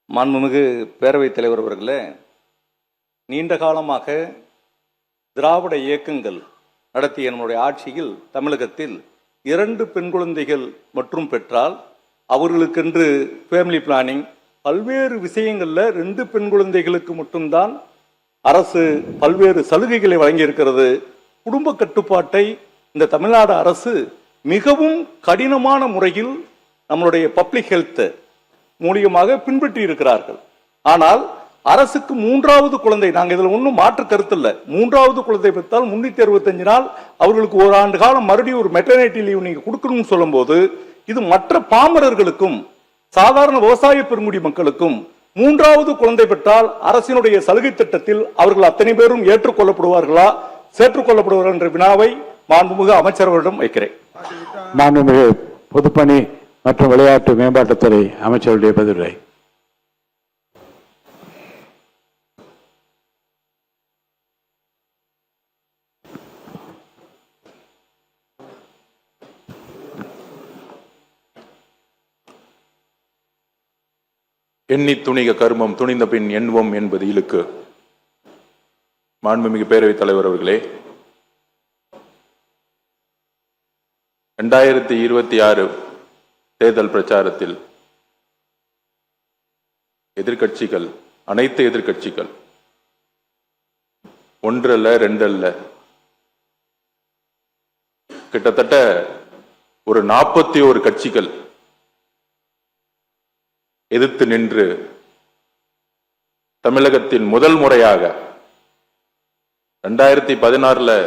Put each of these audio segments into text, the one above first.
மாண்புமிகு பேரவைத் தலைவர் அவர்களே, நீண்ட காலமாக திராவிட இயக்கங்கள் நடத்திய நம்முடைய ஆட்சியில் தமிழகத்தில் 2 பெண் குழந்தைகள் மற்றும் பெற்றால் அவர்களுக்கென்று ஃபேமிலி பிளானிங் பல்வேறு விஷயங்களில் 2 பெண் குழந்தைகளுக்கு மட்டும்தான் அரசு பல்வேறு சலுகைகளை வழங்கியிருக்கிறது. குடும்ப கட்டுப்பாட்டை இந்த தமிழ்நாடு அரசு மிகவும் கடினமான முறையில் நம்மளுடைய பப்ளிக் ஹெல்த் மூலியமாக பின்பற்றி இருக்கிறார்கள். ஆனால் அரசுக்கு 3வது குழந்தை, நாங்கள் இதில் ஒன்றும் மாற்று கருத்து இல்லை, 3வது குழந்தை பெற்றால் 365 நாள் அவர்களுக்கு 1 ஆண்டு காலம் மறுபடியும் ஒரு மெட்டர்னிட்டி லீவ் நீங்க கொடுக்கணும்னு சொல்லும் போது, இது மற்ற பாமரர்களுக்கும் சாதாரண விவசாய பெருங்குடி மக்களுக்கும் 3வது குழந்தை பெற்றால் அரசினுடைய சலுகை திட்டத்தில் அவர்கள் அத்தனை பேரும் ஏற்றுக்கொள்ளப்படுவார்களா, சேர்த்துக்கொள்ளப்படுவார்கள் என்ற வினாவை மாண்புமிகு அமைச்சர்களிடம் வைக்கிறேன். மாண்புமிகு பொதுப்பணி மற்றும் விளையாட்டு மேம்பாட்டுத்துறை அமைச்சருடைய பதிலுரை. எண்ணி துணிக கர்மம் துணிந்த பின் எண்ணுவோம் என்பது இழுக்கு. மாண்புமிகு பேரவைத் தலைவர் அவர்களே, 2026 தேர்தல் பிரச்சாரத்தில் எதிர்கட்சிகள், அனைத்து எதிர்கட்சிகள், 1 அல்ல 2 அல்ல, கிட்டத்தட்ட ஒரு 41 கட்சிகள் எதிர்த்து நின்று தமிழகத்தில் முதல் முறையாக 2016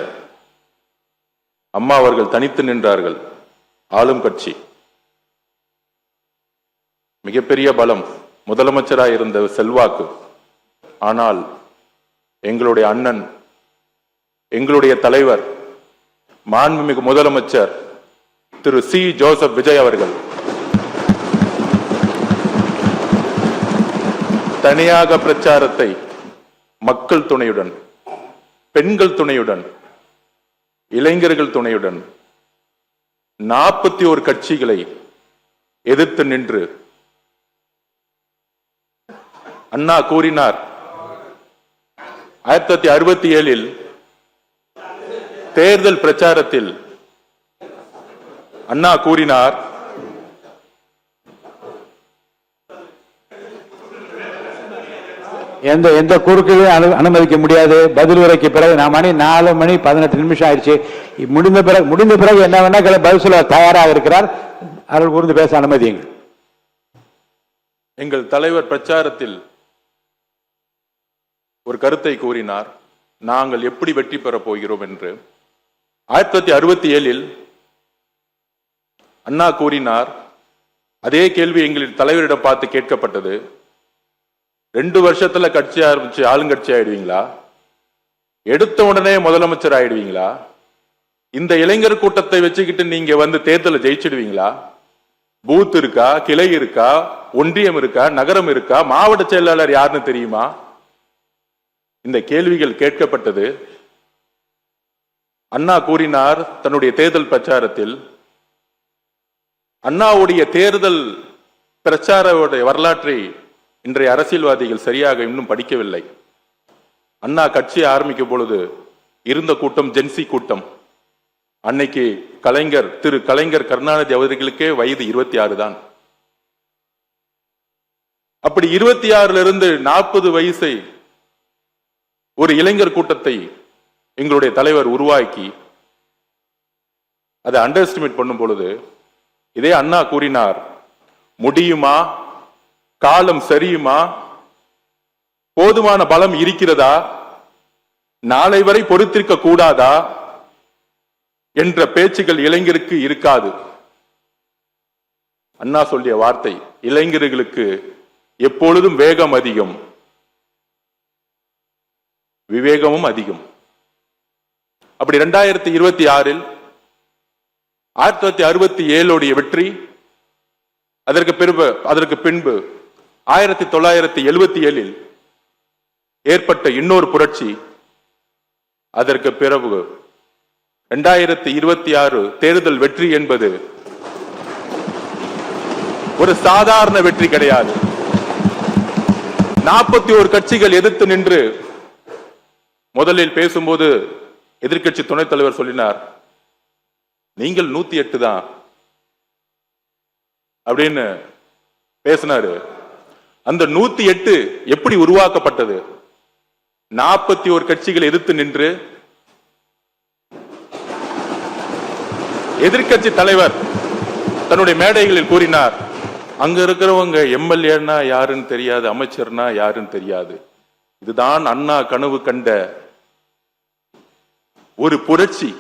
அம்மா அவர்கள் தனித்து நின்றார்கள். ஆளும் கட்சி மிகப்பெரிய பலம், முதலமைச்சராக இருந்த செல்வாக்கு. ஆனால் எங்களுடைய அண்ணன், எங்களுடைய தலைவர், மாண்புமிகு முதலமைச்சர் திரு சி. ஜோசப் விஜய் அவர்கள் தனியாக பிரச்சாரத்தை மக்கள் துணையுடன், பெண்கள் துணையுடன், இளைஞர்கள் துணையுடன் 41 கட்சிகளை எதிர்த்து நின்று அண்ணா கூறினார், 1967 தேர்தல் பிரச்சாரத்தில் அண்ணா கூறினார், எந்த குறுக்களையும் அனுமதிக்க முடியாது. பதில் உரைக்கு பிறகு 4:18 ஆயிடுச்சு. முடிந்த பிறகு என்ன வேணா பதில் சொல்ல தயாராக இருக்கிறார். அவர்கள் கூர்ந்து பேச அனுமதியுங்கள். எங்கள் தலைவர் பிரச்சாரத்தில் ஒரு கருத்தை கூறினார், நாங்கள் எப்படி வெற்றி பெறப் போகிறோம் என்று. 1967 அண்ணா கூறினார், அதே கேள்வி எங்களின் தலைவரிடம் பார்த்து கேட்கப்பட்டது, 2 வருஷத்துல கட்சி ஆரம்பிச்சு ஆளுங்கட்சி ஆயிடுவீங்களா, எடுத்த உடனே முதலமைச்சர் ஆயிடுவீங்களா, இந்த இளைஞர் கூட்டத்தை வச்சுக்கிட்டு நீங்க வந்து தேர்தலை ஜெயிச்சிடுவீங்களா, பூத் இருக்கா, கிளை இருக்கா, ஒன்றியம் இருக்கா, நகரம் இருக்கா, மாவட்ட செயலாளர் யாருன்னு தெரியுமா? இந்த கேள்விகள் கேட்கப்பட்டது. அண்ணா கூறினார் தன்னுடைய தேர்தல் பிரச்சாரத்தில், அண்ணாவுடைய தேர்தல் பிரச்சார வரலாற்றை இன்றைய அரசியல்வாதிகள் சரியாக இன்னும் படிக்கவில்லை. அண்ணா கட்சி ஆரம்பிக்கும் பொழுது இருந்த கூட்டம் ஜென்சி கூட்டம். அன்னைக்கு திரு கலைஞர் கருணாநிதி அவர்களுக்கே வயது 26 தான். அப்படி 26 இருந்து 40 வயசை ஒரு இளைஞர் கூட்டத்தை எங்களுடைய தலைவர் உருவாக்கி அதை அண்டர் எஸ்டிமேட் பண்ணும் பொழுது இதே அண்ணா கூறினார், முடியுமா, காலம் சரியுமா, போதுமான பலம் இருக்கிறதா, நாளை வரை பொறுத்திருக்க கூடாதா என்ற பேச்சுகள் இளைஞருக்கு இருக்காது. அண்ணா சொல்லிய வார்த்தை, இளைஞர்களுக்கு எப்பொழுதும் வேகம் அதிகம், விவேகமும் அதிகம். அப்படி 2026 1967 வெற்றி, அதற்கு பின்பு 1977 ஏற்பட்ட இன்னொரு புரட்சி, அதற்கு பிறகு 2026 தேர்தல் வெற்றி என்பது ஒரு சாதாரண வெற்றி கிடையாது. 41 கட்சிகள் எதிர்த்து நின்று முதலில் பேசும்போது எதிர்க்கட்சி துணைத் தலைவர் சொல்லினார், நீங்கள் 108 தான் அப்படின்னு பேசினாரு. அந்த 108 எப்படி உருவாக்கப்பட்டது? 41 கட்சிகள் எதிர்த்து நின்று எதிர்க்கட்சி தலைவர் தன்னுடைய மேடைகளில் கூறினார், அங்க இருக்கிறவங்க எம்எல்ஏன்னா யாருன்னு தெரியாது, அமைச்சர்னா யாருன்னு தெரியாது. இதுதான் அண்ணா கனவு கண்ட ஒரு புரட்சி.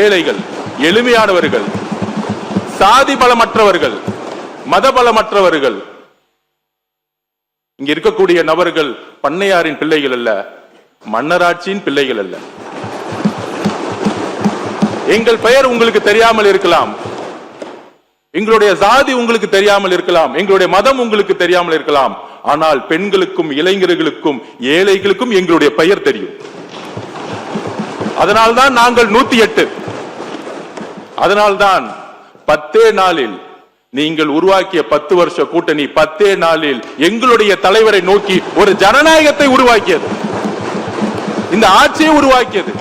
ஏழைகள், எளிமையானவர்கள், சாதி பலமற்றவர்கள், மத பலமற்றவர்கள், இங்க இருக்கக்கூடிய நபர்கள் பண்ணையாரின் பிள்ளைகள் அல்ல, மன்னராட்சியின் பிள்ளைகள் அல்ல. எங்கள் பெயர் உங்களுக்கு தெரியாமல் இருக்கலாம், எங்களுடைய சாதி உங்களுக்கு தெரியாமல் இருக்கலாம், எங்களுடைய மதம் உங்களுக்கு தெரியாமல் இருக்கலாம், ஆனால் பெண்களுக்கும் இளைஞர்களுக்கும் ஏழைகளுக்கும் எங்களுடைய பெயர் தெரியும். அதனால்தான் நாங்கள் 108. அதனால்தான் 10 நாளில் நீங்கள் உருவாக்கிய 10 வருஷ கூட்டணி 10 நாளில் எங்களுடைய தலைவரை நோக்கி ஒரு ஜனநாயகத்தை உருவாக்கியது, இந்த ஆட்சியை உருவாக்கியது.